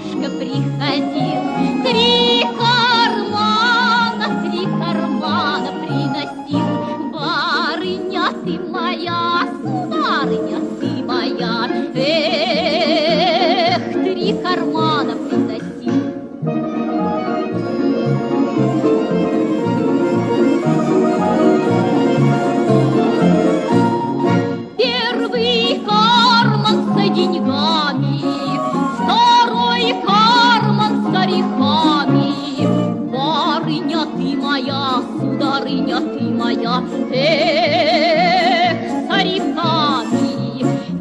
батюшка приходил. Три кармана приносил. Барыня ты моя, сударыня ты моя, эх, 3 кармана приносил. Первый карман за деньгами, второй карман с орехами. Барыня ты моя, сударыня ты моя, эх, с орехами.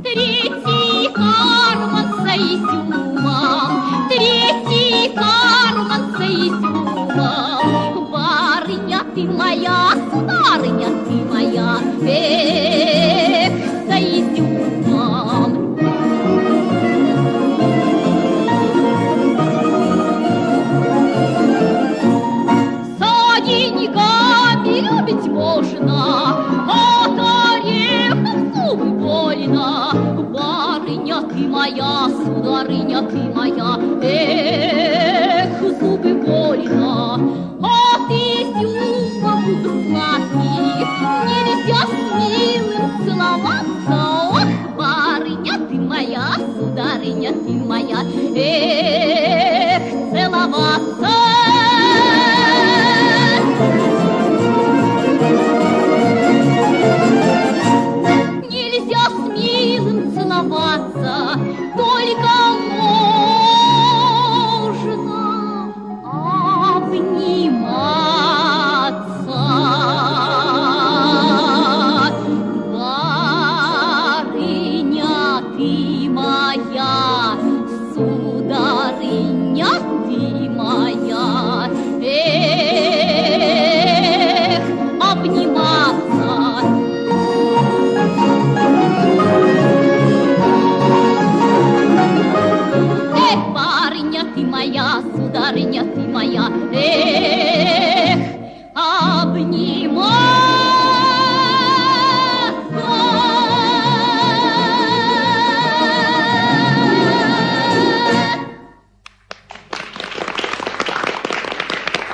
Третий карман за изюмом, третий карман за изюмом. Барыня ты моя, сударыня ты моя, эх, за изюмом. За деньгами любить можно, от орехов зубы больно. Барыня ты моя, сударыня ты моя, эх, зубы больно. От изюма губы сладких нельзя с милым целоваться.